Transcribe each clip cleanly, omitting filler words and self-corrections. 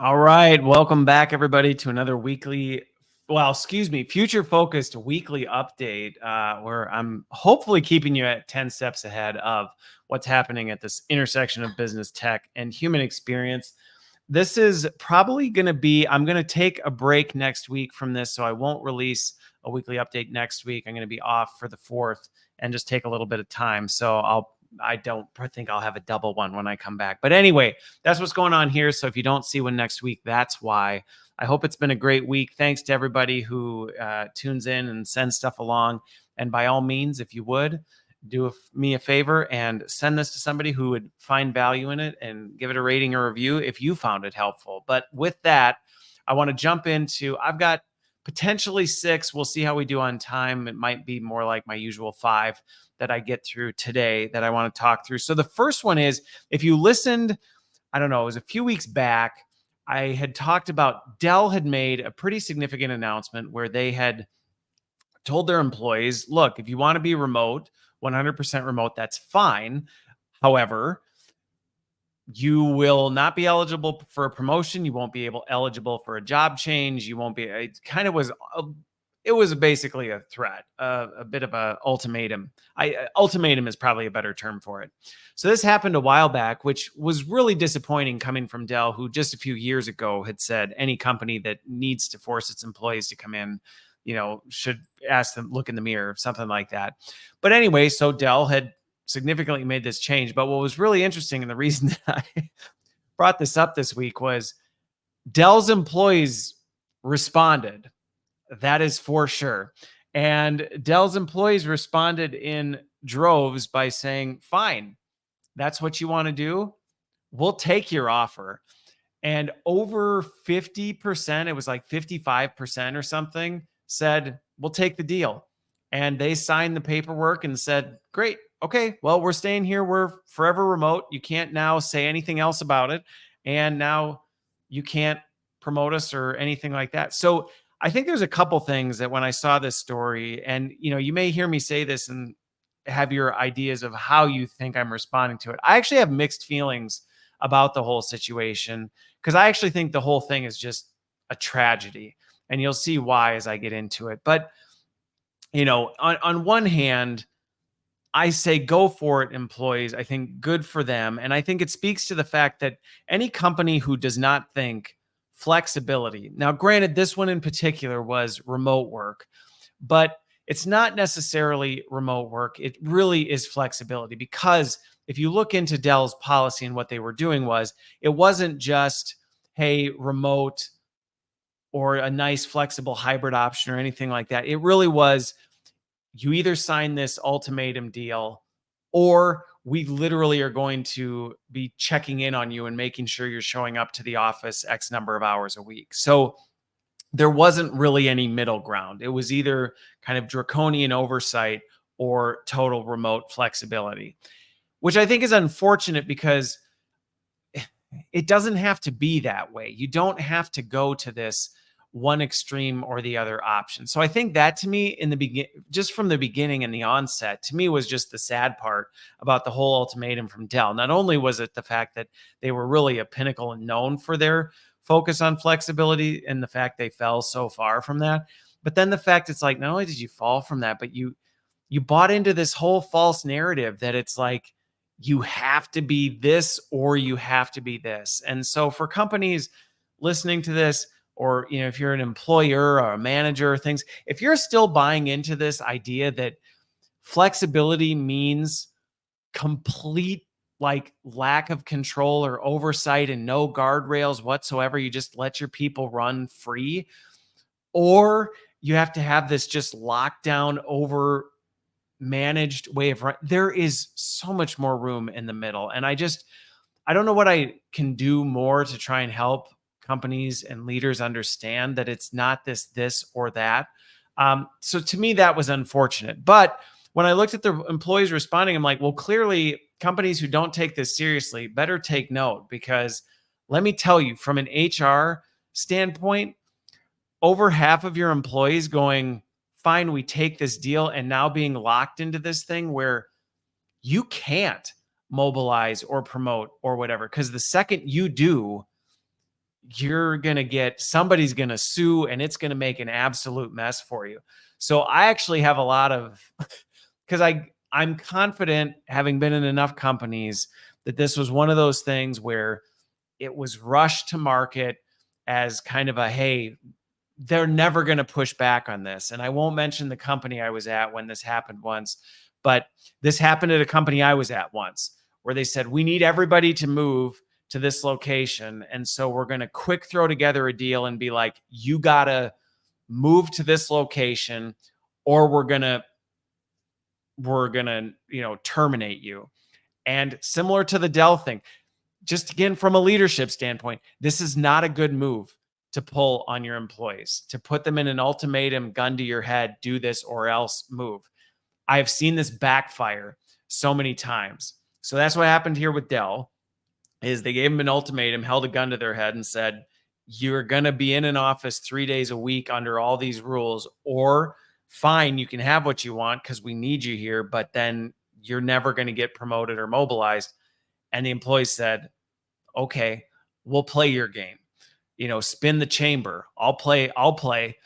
All right, welcome back, everybody, to another future-focused weekly update where I'm hopefully keeping you at 10 steps ahead of what's happening at this intersection of business tech and human experience. This is probably going to be, I'm going to take a break next week from this, so I won't release a weekly update next week. I'm going to be off for the 4th and just take a little bit of time. So I don't think I'll have a double one when I come back. But anyway, that's what's going on here. So if you don't see one next week, that's why. I hope it's been a great week. Thanks to everybody who tunes in and sends stuff along. And by all means, if you would, do me a favor and send this to somebody who would find value in it and give it a rating or review if you found it helpful. But with that, I want to jump into, I've got potentially 6. We'll see how we do on time. It might be more like my usual 5 that I get through today that I want to talk through. So the first one is, if you listened, I don't know, it was a few weeks back, I had talked about Dell had made a pretty significant announcement where they had told their employees, look, if you want to be remote, 100% remote, that's fine. However, you will not be eligible for a promotion. You won't be eligible for a job change. You won't be, it was basically a threat, a bit of a ultimatum. Ultimatum is probably a better term for it. So this happened a while back, which was really disappointing coming from Dell, who just a few years ago had said any company that needs to force its employees to come in, should ask them, look in the mirror, something like that. But anyway, so Dell had significantly made this change. But what was really interesting, and the reason that I brought this up this week, was Dell's employees responded. That is for sure. And Dell's employees responded in droves by saying, fine, that's what you want to do. We'll take your offer. And over 50%, it was like 55% or something, said, we'll take the deal. And they signed the paperwork and said, great. Okay, well, we're staying here. We're forever remote. You can't now say anything else about it. And now you can't promote us or anything like that. So I think there's a couple things that when I saw this story, and you may hear me say this and have your ideas of how you think I'm responding to it. I actually have mixed feelings about the whole situation, because I actually think the whole thing is just a tragedy, and you'll see why as I get into it. But on one hand, I say go for it, employees. I think good for them. And I think it speaks to the fact that any company who does not think flexibility, now granted, this one in particular was remote work, but it's not necessarily remote work. It really is flexibility, because if you look into Dell's policy and what they were doing was, it wasn't just, hey, remote or a nice flexible hybrid option or anything like that. It really was, you either sign this ultimatum deal, or we literally are going to be checking in on you and making sure you're showing up to the office X number of hours a week. So there wasn't really any middle ground. It was either kind of draconian oversight or total remote flexibility, which I think is unfortunate, because it doesn't have to be that way. You don't have to go to this one extreme or the other option. So I think that, to me, in the just from the beginning and the onset, to me, was just the sad part about the whole ultimatum from Dell. Not only was it the fact that they were really a pinnacle and known for their focus on flexibility, and the fact they fell so far from that, but then the fact it's like, not only did you fall from that, but you bought into this whole false narrative that it's like, you have to be this or you have to be this. And so for companies listening to this, or if you're an employer or a manager or things, if you're still buying into this idea that flexibility means complete lack of control or oversight and no guardrails whatsoever, you just let your people run free, or you have to have this just lockdown over managed way of running, there is so much more room in the middle. And I don't know what I can do more to try and help companies and leaders understand that it's not this or that. So to me, that was unfortunate. But when I looked at the employees responding, I'm like, well, clearly companies who don't take this seriously better take note, because let me tell you, from an HR standpoint, over half of your employees going, fine, we take this deal, and now being locked into this thing where you can't mobilize or promote or whatever, because the second you do, somebody's going to sue, and it's going to make an absolute mess for you. So I actually have a lot of, because I'm confident, having been in enough companies, that this was one of those things where it was rushed to market as kind of a, hey, they're never going to push back on this. And I won't mention the company I was at when this happened once, but this happened at a company I was at once, where they said, we need everybody to move to this location. And so we're going to quick throw together a deal and be like, you got to move to this location, or we're going to, terminate you. And similar to the Dell thing, just again, from a leadership standpoint, this is not a good move to pull on your employees, to put them in an ultimatum, gun to your head, do this or else move. I've seen this backfire so many times. So that's what happened here with Dell, is they gave them an ultimatum, held a gun to their head and said, you're going to be in an office 3 days a week under all these rules, or fine, you can have what you want because we need you here, but then you're never going to get promoted or mobilized. And the employees said, okay, we'll play your game. Spin the chamber. I'll play.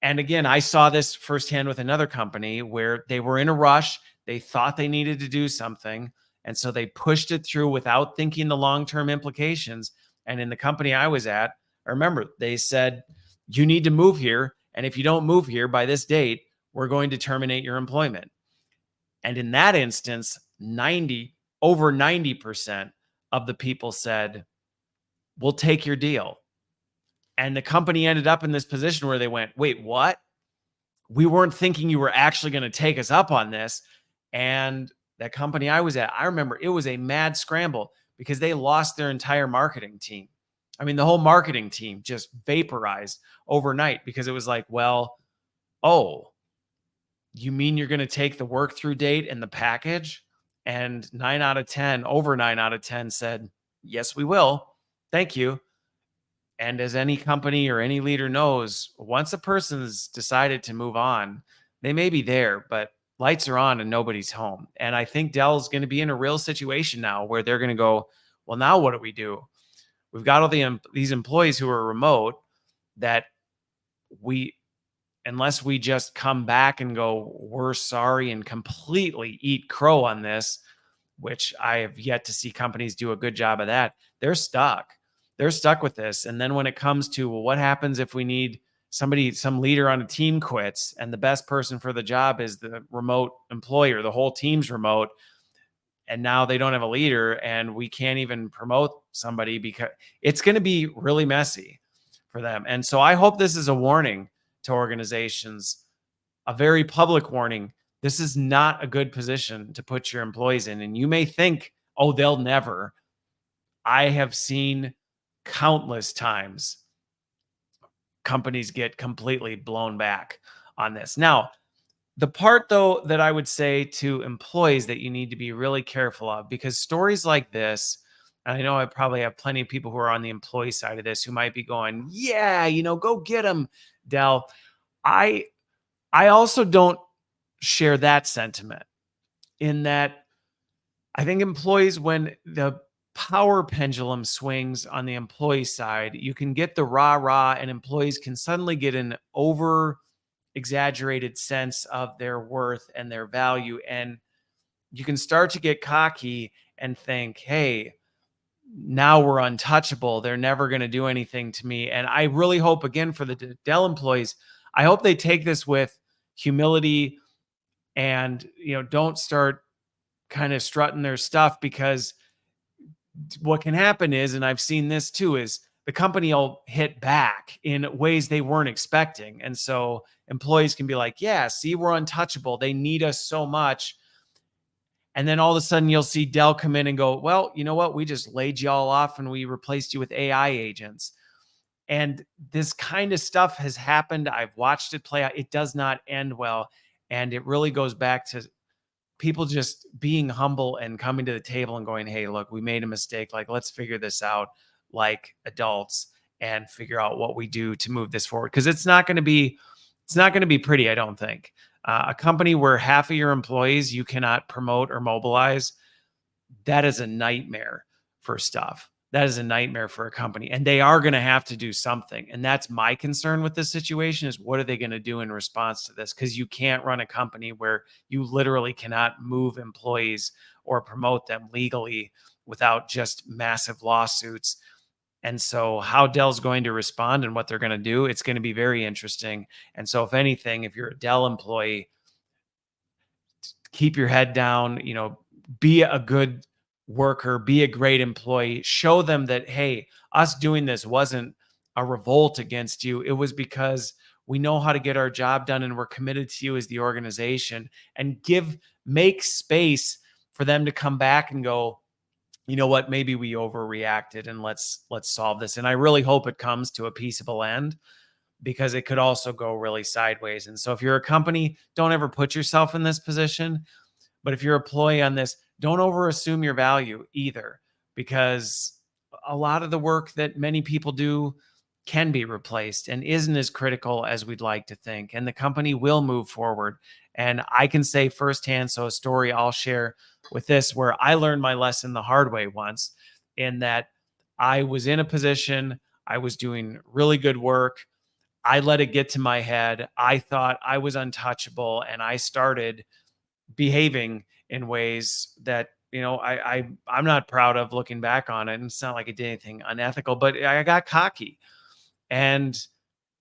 And again, I saw this firsthand with another company where they were in a rush. They thought they needed to do something. And so they pushed it through without thinking the long-term implications. And in the company I was at, I remember they said, you need to move here. And if you don't move here by this date, we're going to terminate your employment. And in that instance, over 90% of the people said, we'll take your deal. And the company ended up in this position where they went, wait, what? We weren't thinking you were actually going to take us up on this. And that company I was at, I remember it was a mad scramble because they lost their entire marketing team. I mean, the whole marketing team just vaporized overnight because it was like, well, oh, you mean you're going to take the work through date and the package? And over 9 out of 10 said, yes, we will. Thank you. And as any company or any leader knows, once a person's decided to move on, they may be there, but lights are on and nobody's home. And I think Dell's going to be in a real situation now where they're going to go, well, now what do we do? We've got all these employees who are remote that unless we just come back and go, we're sorry, and completely eat crow on this, which I have yet to see companies do a good job of that, they're stuck. They're stuck with this. And then when it comes to, well, what happens if we need some leader on a team quits and the best person for the job is the remote employer, the whole team's remote, and now they don't have a leader and we can't even promote somebody because it's going to be really messy for them. And so I hope this is a warning to organizations, a very public warning. This is not a good position to put your employees in. And you may think, oh, they'll never. I have seen countless times companies get completely blown back on this. Now, the part, though, that I would say to employees that you need to be really careful of, because stories like this, and I know I probably have plenty of people who are on the employee side of this who might be going, yeah, go get them, Dell. I also don't share that sentiment, in that I think employees, when the power pendulum swings on the employee side, you can get the rah-rah, and employees can suddenly get an over exaggerated sense of their worth and their value. And you can start to get cocky and think, hey, now we're untouchable. They're never going to do anything to me. And I really hope, again, for the Dell employees, I hope they take this with humility and, don't start kind of strutting their stuff, because what can happen is, and I've seen this too, is the company will hit back in ways they weren't expecting. And so employees can be like, yeah, see, we're untouchable. They need us so much. And then all of a sudden you'll see Dell come in and go, well, you know what? We just laid you all off and we replaced you with AI agents. And this kind of stuff has happened. I've watched it play out. It does not end well. And it really goes back to people just being humble and coming to the table and going, hey, look, we made a mistake. Like, let's figure this out like adults and figure out what we do to move this forward. Because it's not going to be pretty, I don't think. A company where half of your employees you cannot promote or mobilize, that is a nightmare for stuff. that is a nightmare for a company, and they are going to have to do something. And that's my concern with this situation, is what are they going to do in response to this? Because you can't run a company where you literally cannot move employees or promote them legally without just massive lawsuits. And so how Dell's going to respond and what they're going to do, it's going to be very interesting. And so if anything, if you're a Dell employee, keep your head down, be a good worker, be a great employee, show them that, hey, us doing this wasn't a revolt against you. It was because we know how to get our job done and we're committed to you as the organization, and make space for them to come back and go, you know what, maybe we overreacted, and let's solve this. And I really hope it comes to a peaceable end, because it could also go really sideways. And so if you're a company, don't ever put yourself in this position. But if you're a employee on this, don't overassume your value either, because a lot of the work that many people do can be replaced and isn't as critical as we'd like to think. And the company will move forward. And I can say firsthand, so a story I'll share with this, where I learned my lesson the hard way once, in that I was in a position, I was doing really good work. I let it get to my head. I thought I was untouchable, and I started behaving in ways that, I'm not proud of looking back on it. And it's not like I did anything unethical, but I got cocky. And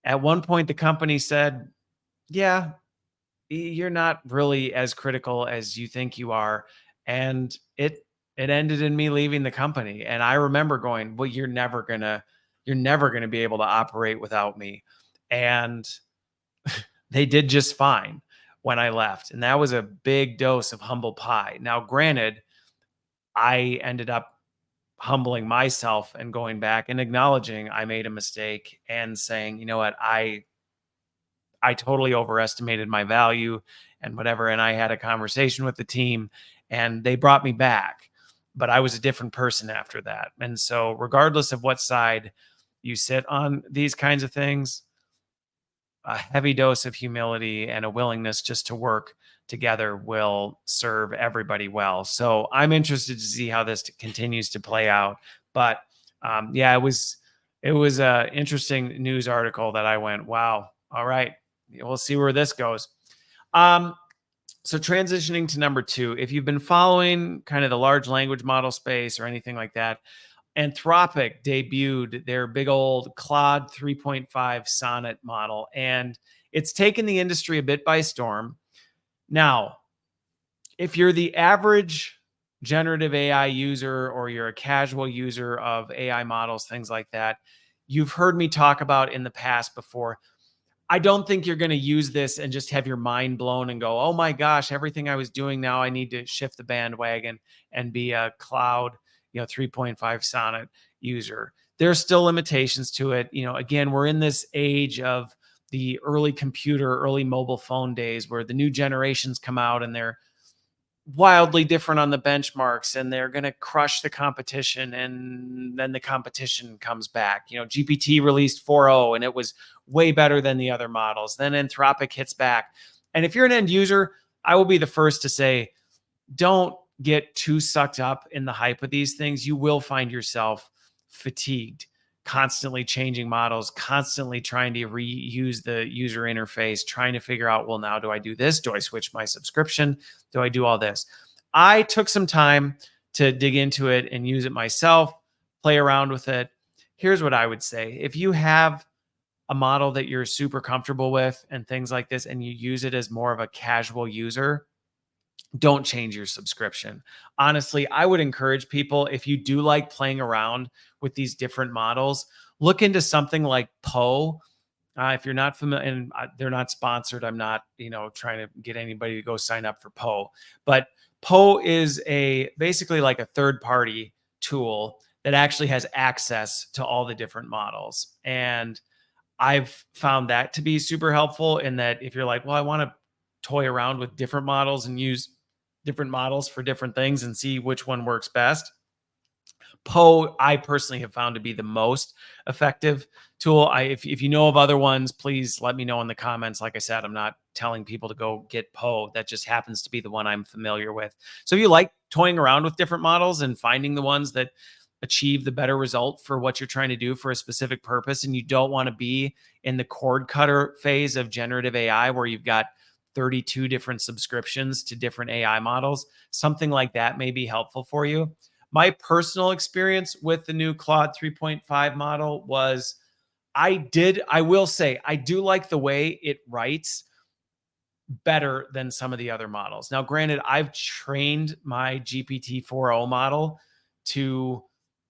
at one point the company said, yeah, you're not really as critical as you think you are. And it ended in me leaving the company. And I remember going, well, you're never gonna be able to operate without me. And they did just fine when I left. And that was a big dose of humble pie. Now, granted, I ended up humbling myself and going back and acknowledging I made a mistake and saying, you know what, I totally overestimated my value and whatever. And I had a conversation with the team and they brought me back. But I was a different person after that. And so, regardless of what side you sit on these kinds of things, a heavy dose of humility and a willingness just to work together will serve everybody well. So I'm interested to see how this continues to play out. But yeah, it was a interesting news article that I went, wow, all right, we'll see where this goes. So transitioning to number two, if you've been following kind of the large language model space or anything like that, Anthropic debuted their big old Claude 3.5 Sonnet model, and it's taken the industry a bit by storm. Now, if you're the average generative AI user, or you're a casual user of AI models, things like that, you've heard me talk about in the past before. I don't think you're going to use this and just have your mind blown and go, oh my gosh, everything I was doing, now I need to shift the bandwagon and be a Cloud 3.5 Sonnet user. There's still limitations to it. Again, we're in this age of the early computer, early mobile phone days, where the new generations come out and they're wildly different on the benchmarks, and they're going to crush the competition, and then the competition comes back. GPT released 4.0 and it was way better than the other models. Then Anthropic hits back. And if you're an end user, I will be the first to say, don't get too sucked up in the hype of these things. You will find yourself fatigued, constantly changing models, constantly trying to reuse the user interface, trying to figure out, well, now do I do this? Do I switch my subscription? Do I do all this? I took some time to dig into it and use it myself, play around with it. Here's what I would say. If you have a model that you're super comfortable with and things like this, and you use it as more of a casual user, don't change your subscription. Honestly, I would encourage people, if you do like playing around with these different models, look into something like Poe. If you're not familiar, and they're not sponsored, I'm not, trying to get anybody to go sign up for Poe, but Poe is basically like a third-party tool that actually has access to all the different models. And I've found that to be super helpful, in that if you're like, well, I want to toy around with different models and use different models for different things and see which one works best, Poe, I personally have found to be the most effective tool. If you know of other ones, please let me know in the comments. Like I said, I'm not telling people to go get Poe. That just happens to be the one I'm familiar with. So if you like toying around with different models and finding the ones that achieve the better result for what you're trying to do for a specific purpose, and you don't want to be in the cord cutter phase of generative AI where you've got 32 different subscriptions to different AI models, something like that may be helpful for you. My personal experience with the new Claude 3.5 model was I will say, I do like the way it writes better than some of the other models. Now, granted, I've trained my GPT 4o model to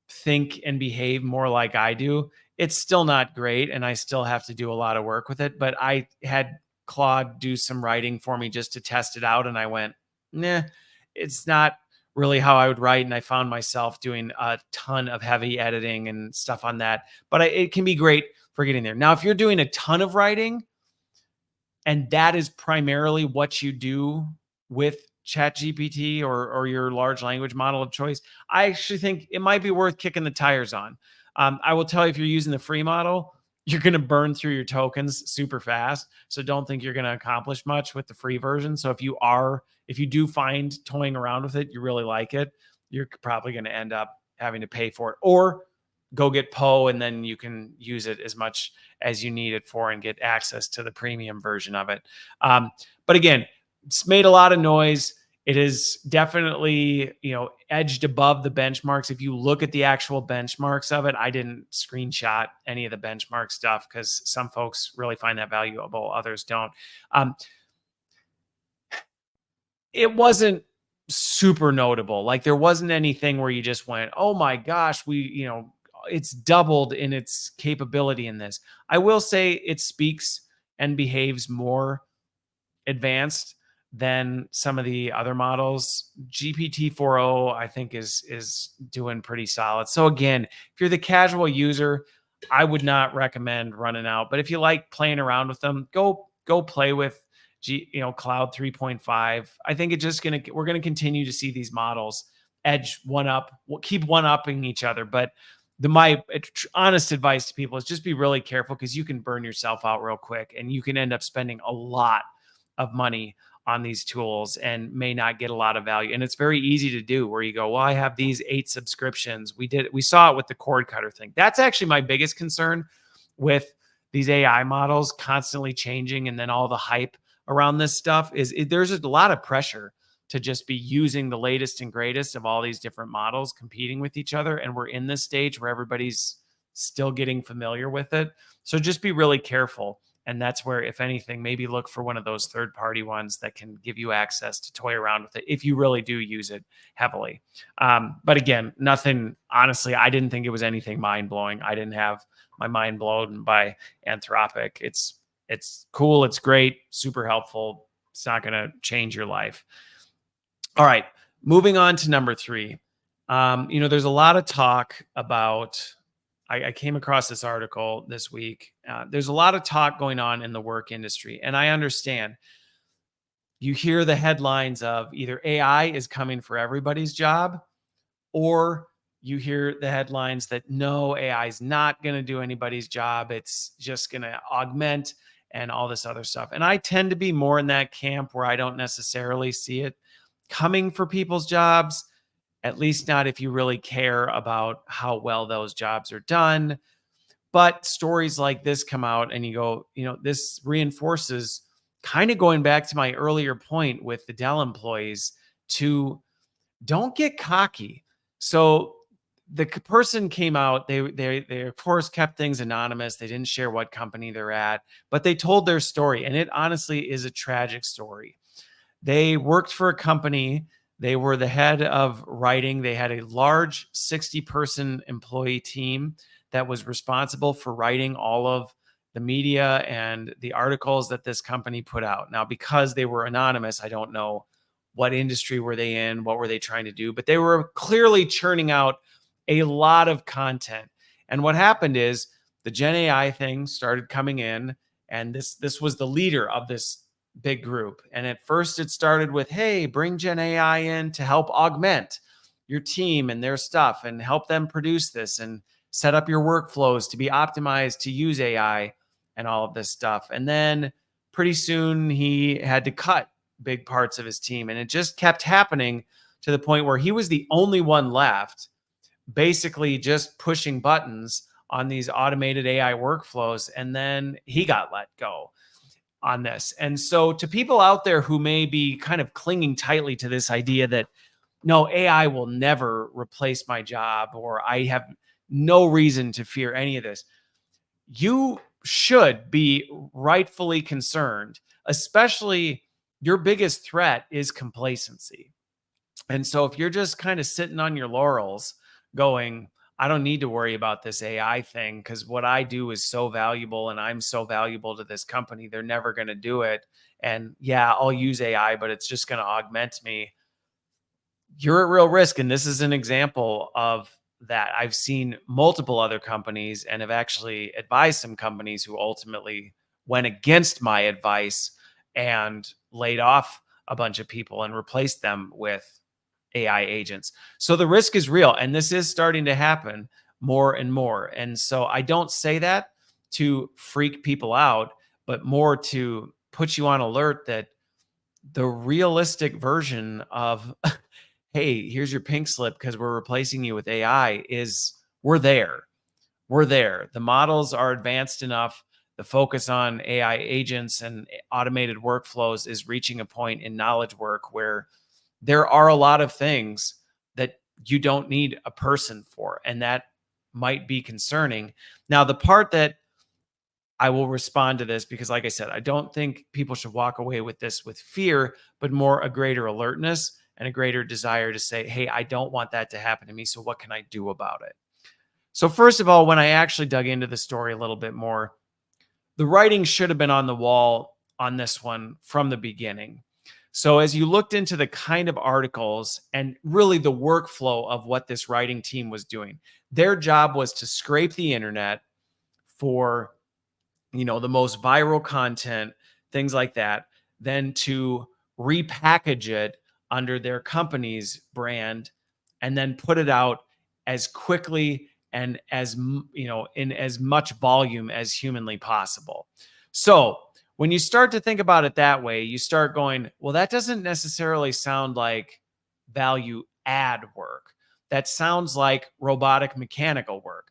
think and behave more like I do. It's still not great, and I still have to do a lot of work with it. But I had Claude do some writing for me just to test it out, and I went, nah, it's not really how I would write. And I found myself doing a ton of heavy editing and stuff on that. But it can be great for getting there. Now, if you're doing a ton of writing, and that is primarily what you do with ChatGPT or your large language model of choice, I actually think it might be worth kicking the tires on. I will tell you, if you're using the free model, you're going to burn through your tokens super fast. So don't think you're going to accomplish much with the free version. So if you do find toying around with it, you really like it, you're probably going to end up having to pay for it, or go get Poe, and then you can use it as much as you need it for and get access to the premium version of it. But again, it's made a lot of noise. It is definitely, edged above the benchmarks. If you look at the actual benchmarks of it, I didn't screenshot any of the benchmark stuff because some folks really find that valuable, others don't. It wasn't super notable. Like, there wasn't anything where you just went, oh my gosh, it's doubled in its capability in this. I will say it speaks and behaves more advanced than some of the other models. GPT-4o, I think, is doing pretty solid. So again, if you're the casual user, I would not recommend running out. But if you like playing around with them, go play with Cloud 3.5. I think we're gonna continue to see these models edge one up, keep one upping each other. But my honest advice to people is just be really careful, because you can burn yourself out real quick, and you can end up spending a lot of money on these tools and may not get a lot of value. And it's very easy to do, where you go, well, I have these 8 subscriptions. We saw it with the cord cutter thing. That's actually my biggest concern with these AI models constantly changing, and then all the hype around this stuff there's a lot of pressure to just be using the latest and greatest of all these different models competing with each other. And we're in this stage where everybody's still getting familiar with it. So just be really careful. And that's where, if anything, maybe look for one of those third-party ones that can give you access to toy around with it if you really do use it heavily. But again, nothing, honestly, I didn't think it was anything mind-blowing. I didn't have my mind blown by Anthropic. It's cool. It's great. Super helpful. It's not going to change your life. All right. Moving on to number 3. There's a lot of talk about, I came across this article this week. There's a lot of talk going on in the work industry. And I understand. You hear the headlines of either AI is coming for everybody's job, or you hear the headlines that no, AI is not going to do anybody's job. It's just going to augment and all this other stuff. And I tend to be more in that camp where I don't necessarily see it coming for people's jobs, at least not if you really care about how well those jobs are done. But stories like this come out and you go, this reinforces, kind of going back to my earlier point with the Dell employees, to don't get cocky. So the person came out, they of course kept things anonymous. They didn't share what company they're at, but they told their story. And it honestly is a tragic story. They worked for a company. They were the head of writing. They had a large 60-person employee team that was responsible for writing all of the media and the articles that this company put out. Now, because they were anonymous, I don't know what industry were they in, what were they trying to do, but they were clearly churning out a lot of content. And what happened is the Gen AI thing started coming in, and this was the leader of this big group. And at first it started with, hey, bring Gen AI in to help augment your team and their stuff and help them produce this and set up your workflows to be optimized to use AI and all of this stuff. And then pretty soon he had to cut big parts of his team. And it just kept happening to the point where he was the only one left basically just pushing buttons on these automated AI workflows. And then he got let go on this. And so, to people out there who may be kind of clinging tightly to this idea that no, AI will never replace my job, or I have no reason to fear any of this, you should be rightfully concerned, especially your biggest threat is complacency. And so if you're just kind of sitting on your laurels going, I don't need to worry about this AI thing because what I do is so valuable and I'm so valuable to this company, they're never going to do it. And yeah, I'll use AI, but it's just going to augment me. You're at real risk. And this is an example of that. I've seen multiple other companies and have actually advised some companies who ultimately went against my advice and laid off a bunch of people and replaced them with AI agents. So the risk is real, and this is starting to happen more and more. And so I don't say that to freak people out, but more to put you on alert that the realistic version of, hey, here's your pink slip because we're replacing you with AI is we're there. We're there. The models are advanced enough. The focus on AI agents and automated workflows is reaching a point in knowledge work where there are a lot of things that you don't need a person for, and that might be concerning. Now, the part that I will respond to this because, like I said, I don't think people should walk away with this with fear, but more a greater alertness and a greater desire to say, hey, I don't want that to happen to me. So, what can I do about it? So, first of all, when I actually dug into the story a little bit more, the writing should have been on the wall on this one from the beginning. So as you looked into the kind of articles and really the workflow of what this writing team was doing, their job was to scrape the internet for, the most viral content, things like that, then to repackage it under their company's brand and then put it out as quickly and in as much volume as humanly possible. So when you start to think about it that way, you start going, well, that doesn't necessarily sound like value add work. That sounds like robotic mechanical work.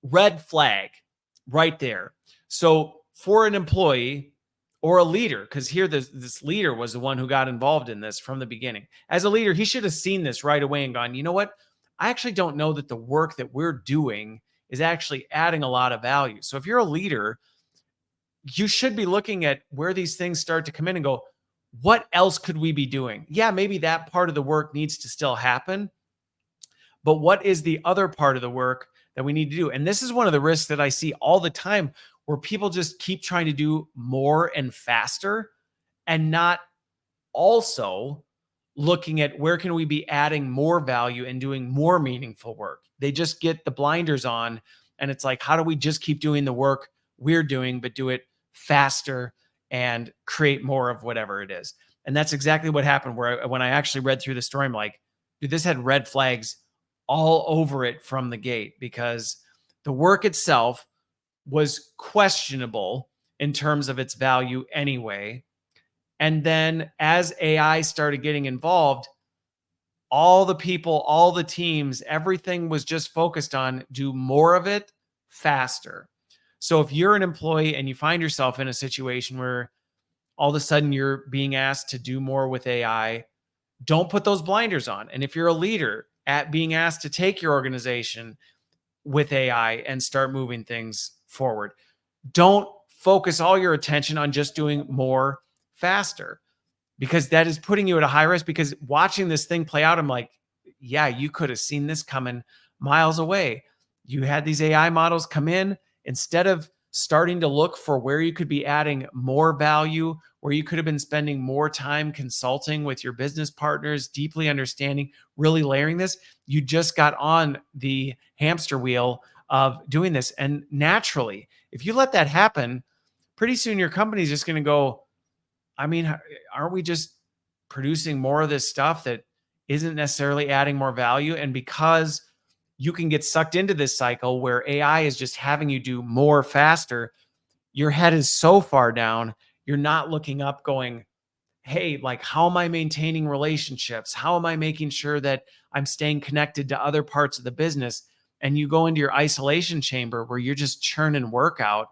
Red flag right there. So for an employee or a leader, because here this leader was the one who got involved in this from the beginning. As a leader, he should have seen this right away and gone, you know what? I actually don't know that the work that we're doing is actually adding a lot of value. So if you're a leader, you should be looking at where these things start to come in and go, what else could we be doing? Yeah, maybe that part of the work needs to still happen, but what is the other part of the work that we need to do? And this is one of the risks that I see all the time where people just keep trying to do more and faster and not also looking at where can we be adding more value and doing more meaningful work. They just get the blinders on and it's like, how do we just keep doing the work we're doing, but do it faster and create more of whatever it is? And that's exactly what happened when I actually read through the story, I'm like, dude, this had red flags all over it from the gate because the work itself was questionable in terms of its value anyway. And then as AI started getting involved, all the people, all the teams, everything was just focused on do more of it faster. So if you're an employee and you find yourself in a situation where all of a sudden you're being asked to do more with AI, don't put those blinders on. And if you're a leader at being asked to take your organization with AI and start moving things forward, don't focus all your attention on just doing more faster because that is putting you at a high risk. Because watching this thing play out, I'm like, yeah, you could have seen this coming miles away. You had these AI models come in instead of starting to look for where you could be adding more value, where you could have been spending more time consulting with your business partners, deeply understanding, really layering this. You just got on the hamster wheel of doing this. And naturally, if you let that happen, pretty soon your company is just going to go, I mean, aren't we just producing more of this stuff that isn't necessarily adding more value? And because you can get sucked into this cycle where AI is just having you do more faster, your head is so far down, you're not looking up going, hey, like, how am I maintaining relationships? How am I making sure that I'm staying connected to other parts of the business? And you go into your isolation chamber where you're just churning work out.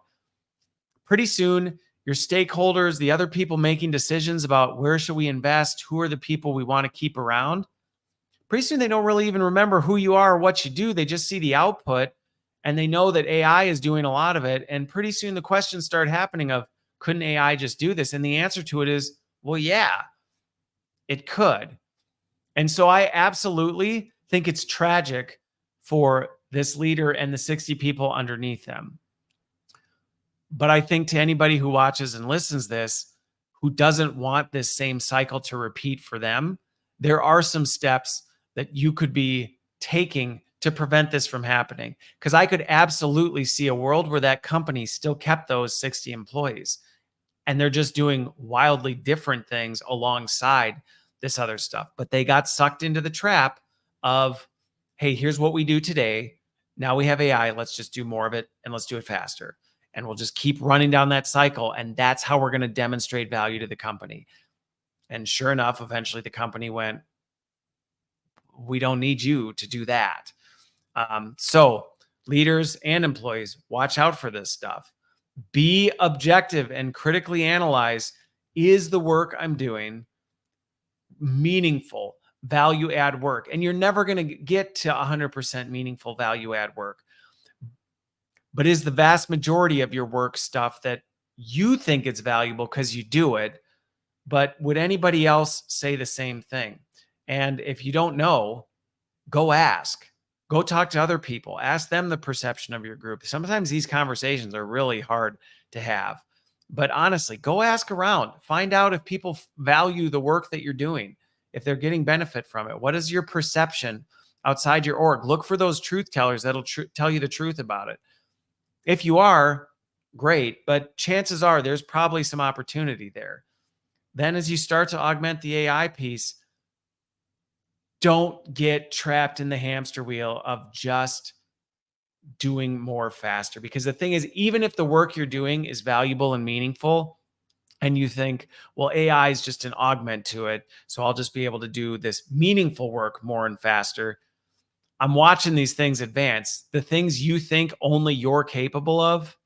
Pretty soon, your stakeholders, the other people making decisions about where should we invest, who are the people we want to keep around, pretty soon they don't really even remember who you are or what you do. They just see the output and they know that AI is doing a lot of it. And pretty soon the questions start happening of, couldn't AI just do this? And the answer to it is, well, yeah, it could. And so I absolutely think it's tragic for this leader and the 60 people underneath them. But I think to anybody who watches and listens this, who doesn't want this same cycle to repeat for them, there are some steps that you could be taking to prevent this from happening. Because I could absolutely see a world where that company still kept those 60 employees and they're just doing wildly different things alongside this other stuff. But they got sucked into the trap of, hey, here's what we do today. Now we have AI. Let's just do more of it and let's do it faster. And we'll just keep running down that cycle. And that's how we're going to demonstrate value to the company. And sure enough, eventually the company went, we don't need you to do that. So leaders and employees, watch out for this stuff. Be objective and critically analyze, is the work I'm doing meaningful, value add work? And you're never going to get to 100% meaningful value add work. But is the vast majority of your work stuff that you think it's valuable because you do it, but would anybody else say the same thing? And if you don't know, go ask. Go talk to other people. Ask them the perception of your group. Sometimes these conversations are really hard to have. But honestly, go ask around. Find out if people value the work that you're doing, if they're getting benefit from it. What is your perception outside your org? Look for those truth tellers that'll tell you the truth about it. If you are, great, but chances are there's probably some opportunity there. Then as you start to augment the AI piece, don't get trapped in the hamster wheel of just doing more faster. Because the thing is, even if the work you're doing is valuable and meaningful, and you think, well, AI is just an augment to it, so I'll just be able to do this meaningful work more and faster. I'm watching these things advance. The things you think only you're capable of,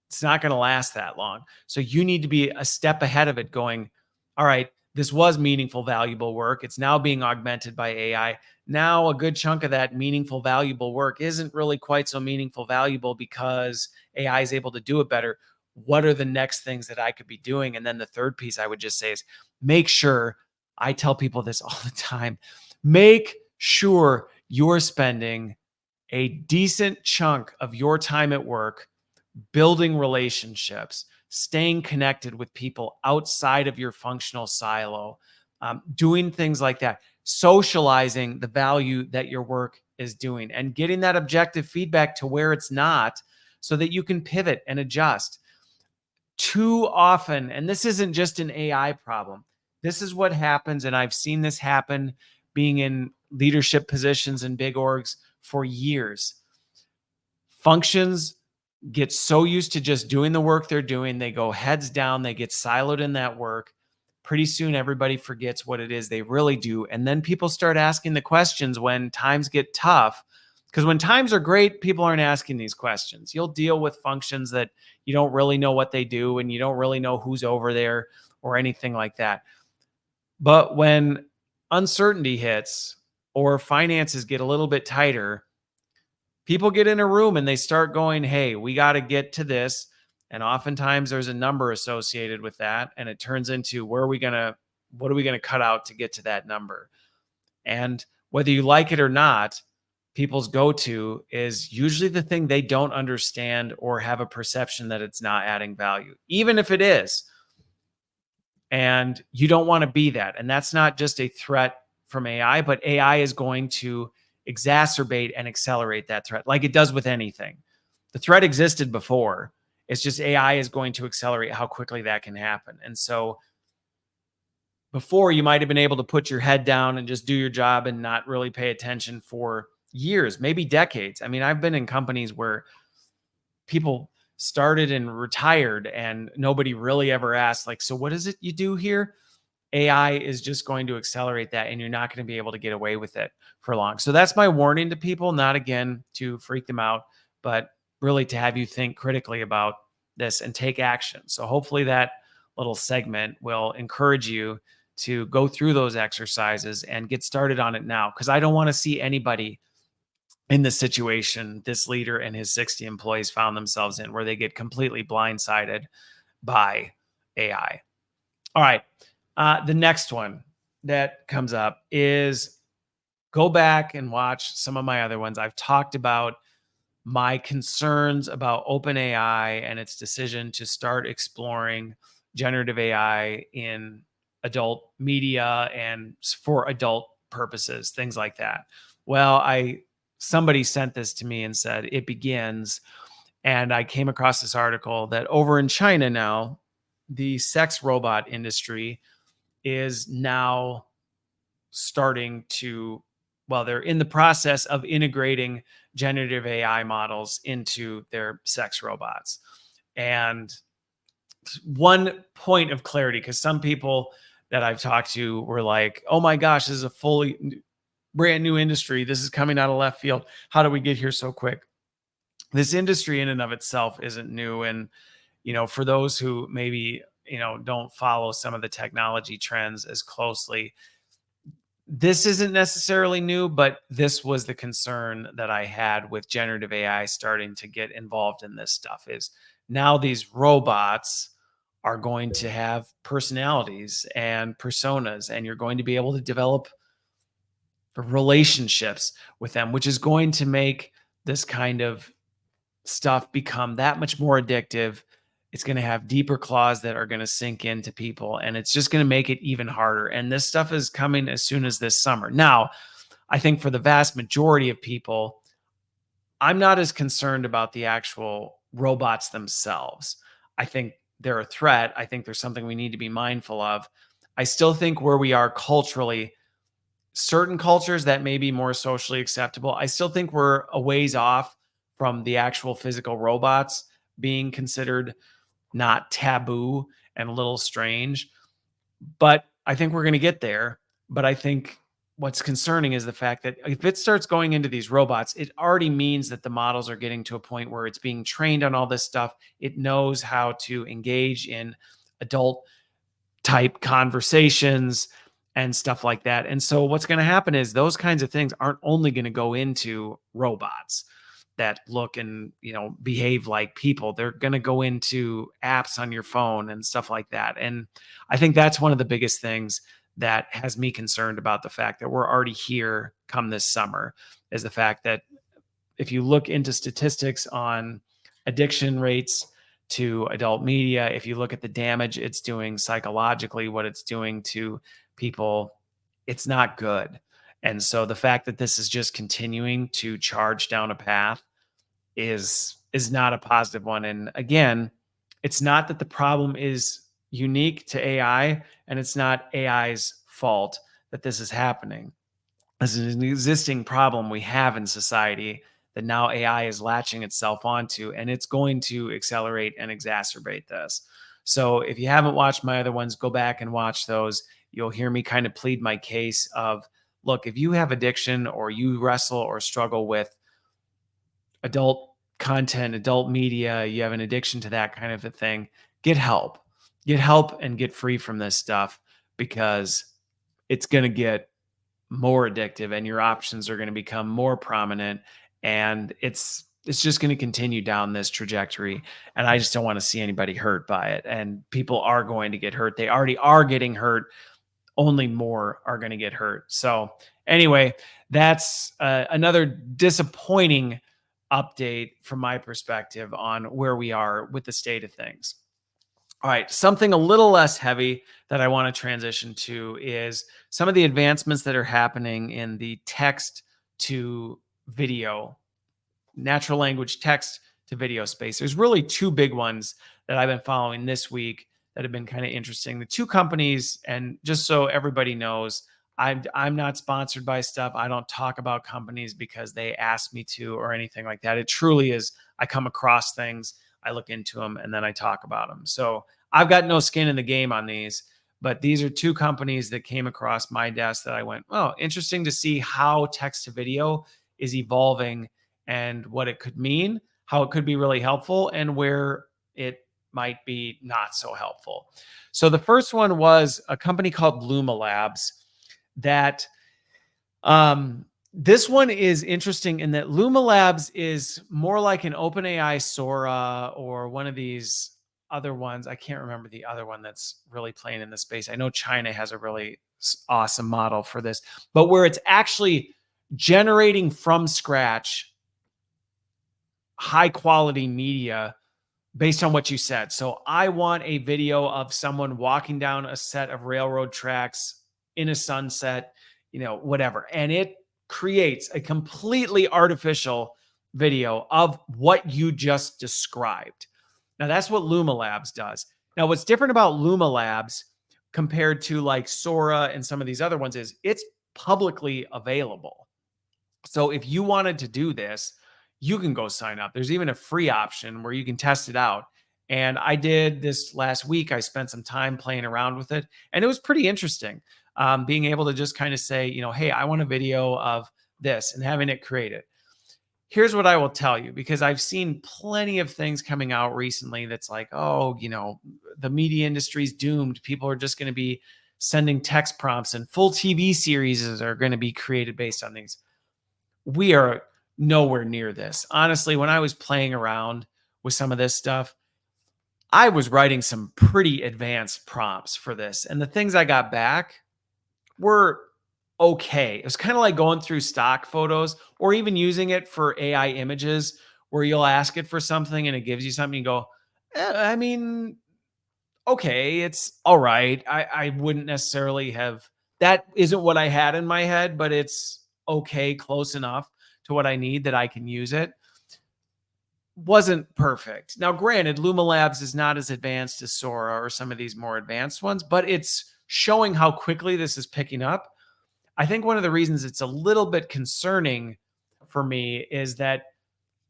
it's not going to last that long. So you need to be a step ahead of it going, all right, this was meaningful, valuable work. It's now being augmented by AI. Now a good chunk of that meaningful, valuable work isn't really quite so meaningful, valuable because AI is able to do it better. What are the next things that I could be doing? And then the third piece I would just say is make sure, I tell people this all the time, make sure you're spending a decent chunk of your time at work building relationships, staying connected with people outside of your functional silo, doing things like that, socializing the value that your work is doing, and getting that objective feedback to where it's not so that you can pivot and adjust. Too often, and this isn't just an AI problem, this is what happens, and I've seen this happen being in leadership positions in big orgs for years. Functions get so used to just doing the work they're doing, they go heads down, they get siloed in that work. Pretty soon, everybody forgets what it is they really do. And then people start asking the questions when times get tough. Because when times are great, people aren't asking these questions. You'll deal with functions that you don't really know what they do and you don't really know who's over there or anything like that. But when uncertainty hits or finances get a little bit tighter, people get in a room and they start going, hey, we got to get to this. And oftentimes there's a number associated with that. And it turns into what are we going to cut out to get to that number? And whether you like it or not, people's go-to is usually the thing they don't understand or have a perception that it's not adding value, even if it is. And you don't want to be that. And that's not just a threat from AI, but AI is going to exacerbate and accelerate that threat like it does with anything. The threat existed before. It's just AI is going to accelerate how quickly that can happen. And so before, you might have been able to put your head down and just do your job and not really pay attention for years, maybe decades. I mean, I've been in companies where people started and retired and nobody really ever asked, like, so what is it you do here? AI is just going to accelerate that, and you're not going to be able to get away with it for long. So that's my warning to people, not again to freak them out, but really to have you think critically about this and take action. So hopefully that little segment will encourage you to go through those exercises and get started on it now, because I don't want to see anybody in the situation this leader and his 60 employees found themselves in, where they get completely blindsided by AI. All right. The next one that comes up is go back and watch some of my other ones. I've talked about my concerns about OpenAI and its decision to start exploring generative AI in adult media and for adult purposes, things like that. Well, somebody sent this to me and said it begins, and I came across this article that over in China now, the sex robot industry is now starting to, well, they're in the process of integrating generative AI models into their sex robots. And one point of clarity, because some people that I've talked to were like, oh my gosh, this is a fully brand new industry. This is coming out of left field. How do we get here so quick? This industry in and of itself isn't new. And, for those who maybe, don't follow some of the technology trends as closely, this isn't necessarily new, but this was the concern that I had with generative AI starting to get involved in this stuff. Is now these robots are going to have personalities and personas, and you're going to be able to develop relationships with them, which is going to make this kind of stuff become that much more addictive. It's going to have deeper claws that are going to sink into people, and it's just going to make it even harder. And this stuff is coming as soon as this summer. Now, I think for the vast majority of people, I'm not as concerned about the actual robots themselves. I think they're a threat. I think there's something we need to be mindful of. I still think where we are culturally, certain cultures that may be more socially acceptable, I still think we're a ways off from the actual physical robots being considered not taboo and a little strange. But I think we're going to get there. But I think what's concerning is the fact that if it starts going into these robots, it already means that the models are getting to a point where it's being trained on all this stuff. It knows how to engage in adult type conversations and stuff like that. And so what's going to happen is those kinds of things aren't only going to go into robots that look and, behave like people. They're going to go into apps on your phone and stuff like that. And I think that's one of the biggest things that has me concerned about the fact that we're already here come this summer, is the fact that if you look into statistics on addiction rates to adult media, if you look at the damage it's doing psychologically, what it's doing to people, it's not good. And so the fact that this is just continuing to charge down a path is not a positive one. And again, it's not that the problem is unique to AI, and it's not AI's fault that this is happening. This is an existing problem we have in society that now AI is latching itself onto, and it's going to accelerate and exacerbate this. So if you haven't watched my other ones, go back and watch those. You'll hear me kind of plead my case of, look, if you have addiction or you wrestle or struggle with adult content, adult media, you have an addiction to that kind of a thing, get help. Get help and get free from this stuff, because it's going to get more addictive and your options are going to become more prominent, and it's just going to continue down this trajectory. And I just don't want to see anybody hurt by it. And people are going to get hurt. They already are getting hurt. Only more are going to get hurt. So anyway, that's another disappointing update from my perspective on where we are with the state of things. All right, something a little less heavy that I want to transition to is some of the advancements that are happening in the text to video, natural language text to video space. There's really two big ones that I've been following this week that have been kind of interesting. The two companies, and just so everybody knows, I'm not sponsored by stuff. I don't talk about companies because they ask me to or anything like that. It truly is, I come across things, I look into them, and then I talk about them. So I've got no skin in the game on these, But these are two companies that came across my desk that I went, oh, interesting to see how text to video is evolving and what it could mean, how it could be really helpful, and where it might be not so helpful. So the first one was a company called Luma Labs that this one is interesting in that Luma Labs is more like an OpenAI Sora or one of these other ones. I can't remember the other one that's really playing in the space. I know China has a really awesome model for this, but where it's actually generating from scratch high quality media based on what you said. So I want a video of someone walking down a set of railroad tracks in a sunset, whatever. And it creates a completely artificial video of what you just described. Now that's what Luma Labs does. Now what's different about Luma Labs compared to like Sora and some of these other ones is it's publicly available. So if you wanted to do this, you can go sign up. There's even a free option where you can test it out. And I did this last week. I spent some time playing around with it, and it was pretty interesting. Being able to just kind of say, hey, I want a video of this and having it created. Here's what I will tell you, because I've seen plenty of things coming out recently that's like, oh, the media industry's doomed. People are just going to be sending text prompts and full TV series are going to be created based on these. We are nowhere near this. Honestly, when I was playing around with some of this stuff, I was writing some pretty advanced prompts for this. And the things I got back were okay. It was kind of like going through stock photos or even using it for AI images where you'll ask it for something and it gives you something. You go, I mean, okay, it's all right. I wouldn't necessarily have, that isn't what I had in my head, but it's okay, close enough to what I need that I can use it. Wasn't perfect. Now, granted, Luma Labs is not as advanced as Sora or some of these more advanced ones, but it's showing how quickly this is picking up. I think one of the reasons it's a little bit concerning for me is that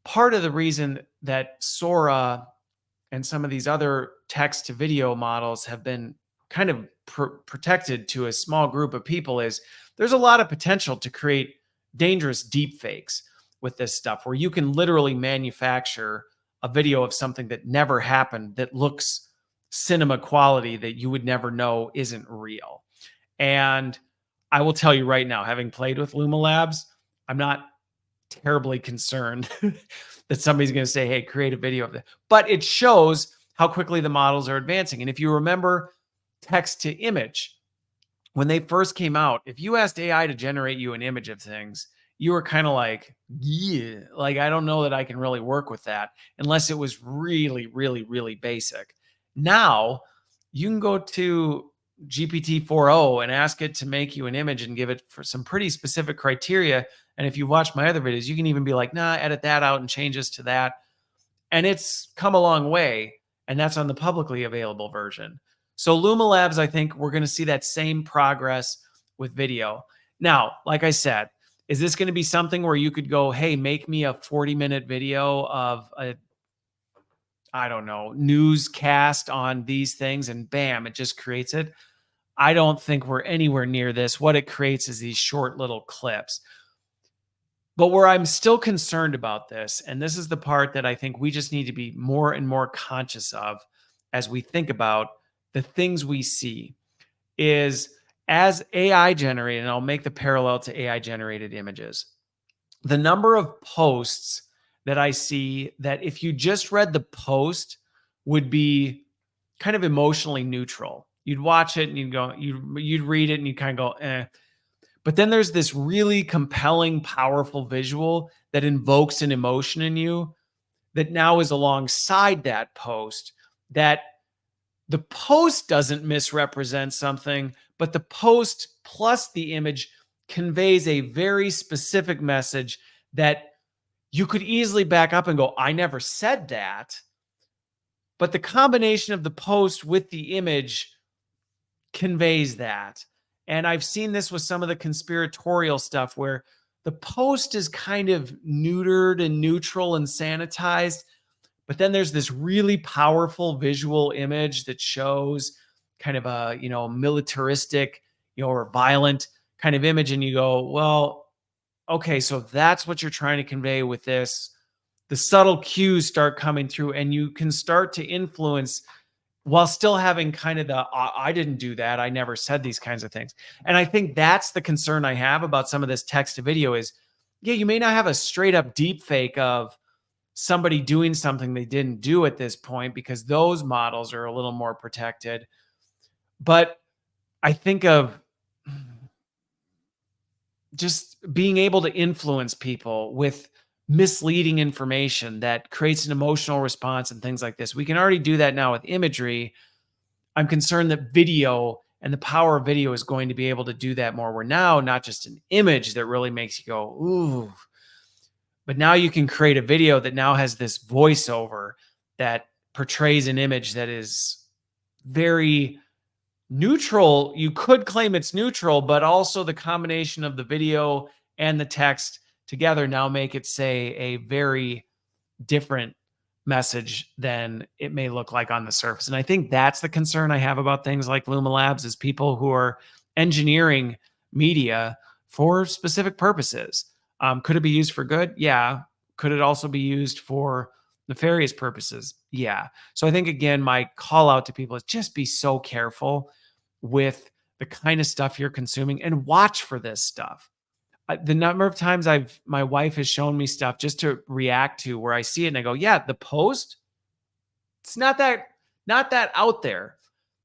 part of the reason that Sora and some of these other text to video models have been kind of protected to a small group of people is there's a lot of potential to create dangerous deep fakes with this stuff where you can literally manufacture a video of something that never happened that looks cinema quality that you would never know isn't real. And I will tell you right now, having played with Luma Labs, I'm not terribly concerned that somebody's going to say, hey, create a video of that. But it shows how quickly the models are advancing. And if you remember text to image, when they first came out, if you asked AI to generate you an image of things, you were kind of like, yeah, like, I don't know that I can really work with that unless it was really, really, really basic. Now you can go to GPT 4.0 and ask it to make you an image and give it for some pretty specific criteria. And if you watch my other videos, you can even be like, nah, edit that out and change this to that. And it's come a long way. And that's on the publicly available version. So Luma Labs, I think we're going to see that same progress with video. Now, like I said, is this going to be something where you could go, hey, make me a 40-minute video of a, I don't know, newscast on these things, and bam, it just creates it? I don't think we're anywhere near this. What it creates is these short little clips. But where I'm still concerned about this, and this is the part that I think we just need to be more and more conscious of as we think about the things we see, is as AI generated, and I'll make the parallel to AI generated images, the number of posts that I see that if you just read the post would be kind of emotionally neutral. You'd watch it and you'd go, you'd read it and you kind of go, eh. But then there's this really compelling, powerful visual that invokes an emotion in you that now is alongside that post, that the post doesn't misrepresent something, but the post plus the image conveys a very specific message that you could easily back up and go, I never said that. But the combination of the post with the image conveys that. And I've seen this with some of the conspiratorial stuff where the post is kind of neutered and neutral and sanitized, but then there's this really powerful visual image that shows kind of a, militaristic, or violent kind of image, and you go, well, okay, so that's what you're trying to convey with this. The subtle cues start coming through, and you can start to influence while still having kind of the I didn't do that, I never said these kinds of things. And I think that's the concern I have about some of this text to video is, yeah, you may not have a straight up deep fake of somebody doing something they didn't do at this point, because those models are a little more protected. But I think of just being able to influence people with misleading information that creates an emotional response and things like this. We can already do that now with imagery. I'm concerned that video and the power of video is going to be able to do that more. We're now not just an image that really makes you go, ooh, but now you can create a video that now has this voiceover that portrays an image that is very neutral. You could claim it's neutral, but also the combination of the video and the text together now make it say a very different message than it may look like on the surface. And I think that's the concern I have about things like Luma Labs is people who are engineering media for specific purposes. Could it be used for good? Yeah. Could it also be used for nefarious purposes? Yeah. So I think, again, my call out to people is just be so careful with the kind of stuff you're consuming and watch for this stuff. The number of times my wife has shown me stuff just to react to where I see it and I go, yeah, the post, it's not that out there.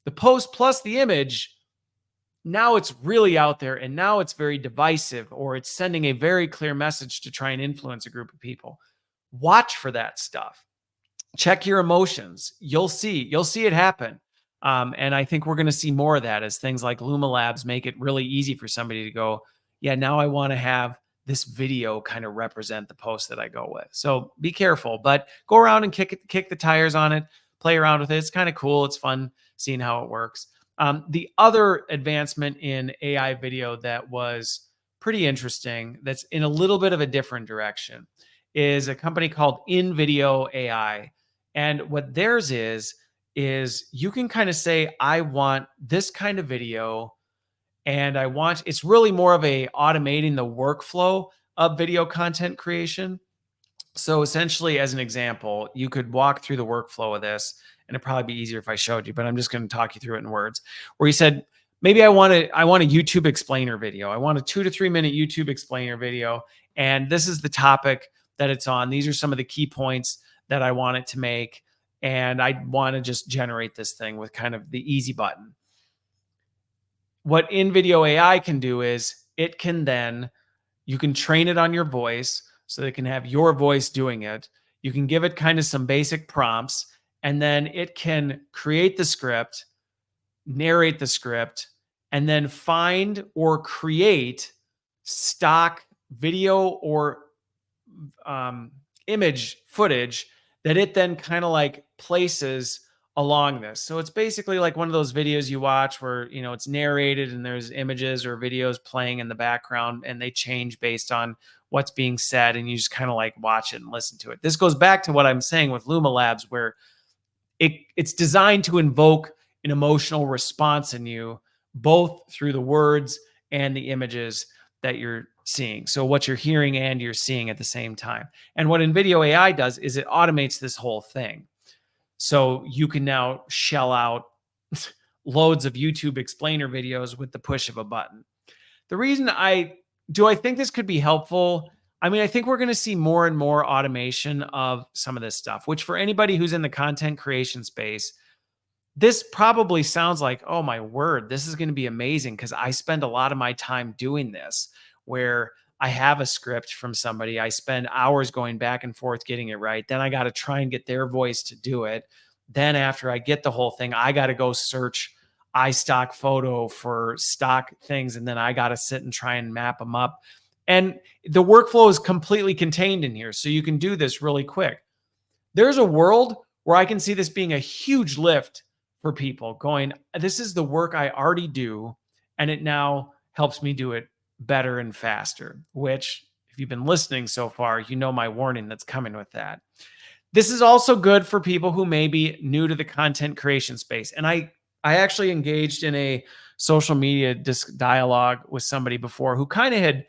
The post plus the image, now it's really out there, and now it's very divisive, or it's sending a very clear message to try and influence a group of people. Watch for that stuff. Check your emotions. You'll see it happen. And I think we're going to see more of that as things like Luma Labs make it really easy for somebody to go, yeah, now I want to have this video kind of represent the post that I go with. So be careful, but go around and kick the tires on it, play around with it. It's kind of cool. It's fun seeing how it works. The other advancement in AI video that was pretty interesting, that's in a little bit of a different direction, is a company called InVideo AI. And what theirs is you can kind of say, I want this kind of video, and it's really more of a automating the workflow of video content creation. So essentially, as an example, you could walk through the workflow of this, and it'd probably be easier if I showed you, but I'm just going to talk you through it in words, where you said, maybe I want a YouTube explainer video. I want a 2 to 3 minute YouTube explainer video. And this is the topic that it's on. These are some of the key points that I want it to make. And I want to just generate this thing with kind of the easy button. What InVideo AI can do is you can train it on your voice, so it can have your voice doing it. You can give it kind of some basic prompts, and then it can create the script, narrate the script, and then find or create stock video or image footage that it then kind of like places along this. So it's basically like one of those videos you watch where, it's narrated and there's images or videos playing in the background, and they change based on what's being said, and you just kind of like watch it and listen to it. This goes back to what I'm saying with Luma Labs, where it's designed to invoke an emotional response in you, both through the words and the images that you're seeing. So what you're hearing and you're seeing at the same time. And what InVideo AI does is it automates this whole thing. So you can now shell out loads of YouTube explainer videos with the push of a button. The reason I think this could be helpful, I think we're going to see more and more automation of some of this stuff, which for anybody who's in the content creation space, this probably sounds like, oh my word, this is going to be amazing, because I spend a lot of my time doing this, where I have a script from somebody. I spend hours going back and forth getting it right. Then I got to try and get their voice to do it. Then after I get the whole thing, I got to go search iStock photo for stock things. And then I got to sit and try and map them up. And the workflow is completely contained in here. So you can do this really quick. There's a world where I can see this being a huge lift for people going, this is the work I already do, and it now helps me do it better and faster, which, if you've been listening so far, you know my warning that's coming with that. This is also good for people who may be new to the content creation space. And I I actually engaged in a social media dialogue with somebody before who kind of had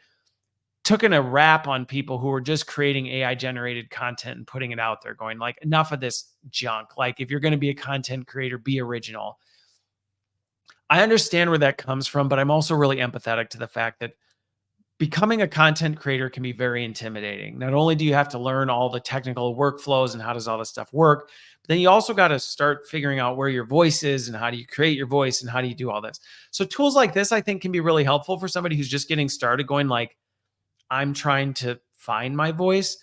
taken a rap on people who were just creating AI generated content and putting it out there, going like, enough of this junk. Like, if you're going to be a content creator, be original. I understand where that comes from, but I'm also really empathetic to the fact that becoming a content creator can be very intimidating. Not only do you have to learn all the technical workflows and how does all this stuff work, but then you also got to start figuring out where your voice is and how do you create your voice and how do you do all this. So tools like this, I think, can be really helpful for somebody who's just getting started, going like, I'm trying to find my voice.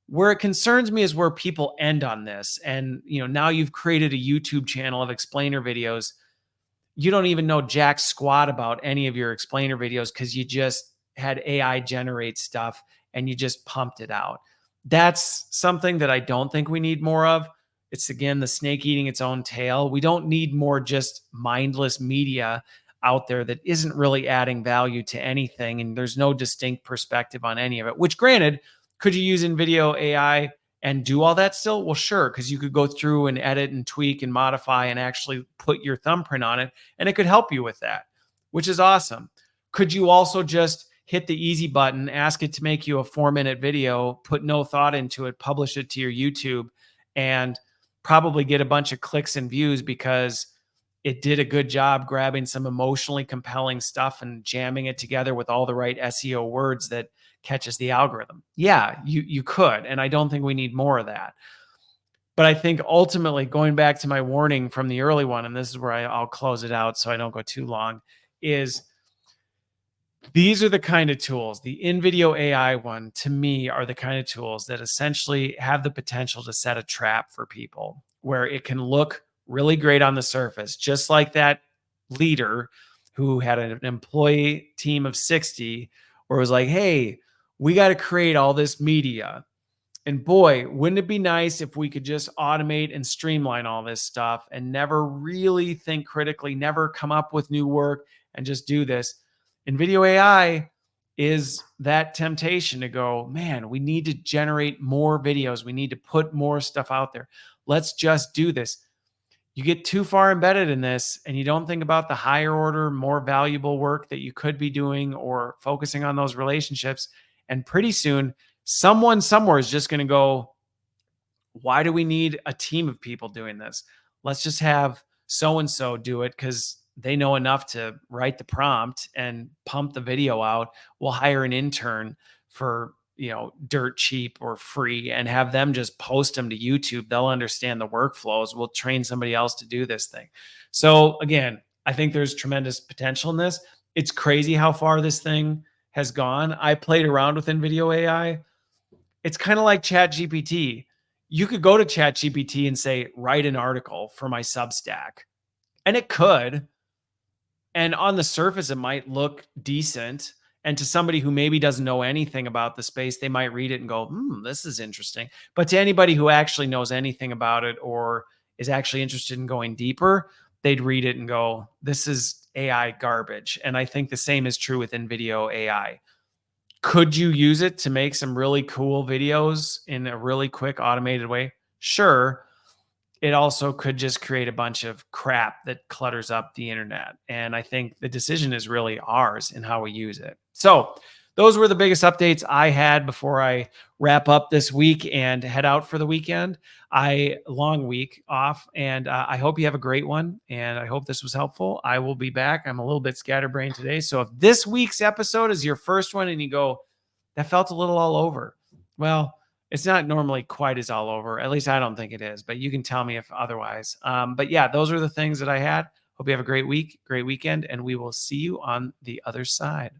Where it concerns me is where people end on this. And, now you've created a YouTube channel of explainer videos. You don't even know jack squat about any of your explainer videos because you just had AI generate stuff and you just pumped it out. That's something that I don't think we need more of. It's, again, the snake eating its own tail. We don't need more just mindless media out there that isn't really adding value to anything, and there's no distinct perspective on any of it. Which, granted, could you use InVideo AI and do all that still? Well, sure, because you could go through and edit and tweak and modify and actually put your thumbprint on it, and it could help you with that, which is awesome. Could you also just hit the easy button, ask it to make you a 4-minute video, put no thought into it, publish it to your YouTube, and probably get a bunch of clicks and views because it did a good job grabbing some emotionally compelling stuff and jamming it together with all the right SEO words that catches the algorithm? Yeah, you could. And I don't think we need more of that. But I think ultimately, going back to my warning from the early one, and this is where I'll close it out so I don't go too long, is these are the kind of tools, the InVideo AI one, to me, are the kind of tools that essentially have the potential to set a trap for people where it can look really great on the surface, just like that leader who had an employee team of 60, where it was like, hey, we got to create all this media. And boy, wouldn't it be nice if we could just automate and streamline all this stuff and never really think critically, never come up with new work and just do this. InVideo AI is that temptation to go, man, we need to generate more videos. We need to put more stuff out there. Let's just do this. You get too far embedded in this and you don't think about the higher order, more valuable work that you could be doing or focusing on those relationships. And pretty soon, someone somewhere is just going to go, why do we need a team of people doing this? Let's just have so-and-so do it because they know enough to write the prompt and pump the video out. We'll hire an intern for, dirt cheap or free and have them just post them to YouTube. They'll understand the workflows. We'll train somebody else to do this thing. So again, I think there's tremendous potential in this. It's crazy how far this thing has gone. I played around with InVideo AI. It's kind of like ChatGPT. You could go to ChatGPT and say, write an article for my Substack. And it could. And on the surface, it might look decent. And to somebody who maybe doesn't know anything about the space, they might read it and go, this is interesting. But to anybody who actually knows anything about it or is actually interested in going deeper, they'd read it and go, this is AI garbage. And I think the same is true with InVideo AI. Could you use it to make some really cool videos in a really quick automated way? Sure. It also could just create a bunch of crap that clutters up the internet. And I think the decision is really ours in how we use it. So those were the biggest updates I had before I wrap up this week and head out for the weekend. Long week off, and I hope you have a great one. And I hope this was helpful. I will be back. I'm a little bit scatterbrained today. So if this week's episode is your first one and you go, that felt a little all over, well, it's not normally quite as all over. At least I don't think it is, but you can tell me if otherwise. But yeah, those are the things that I had. Hope you have a great week, great weekend, and we will see you on the other side.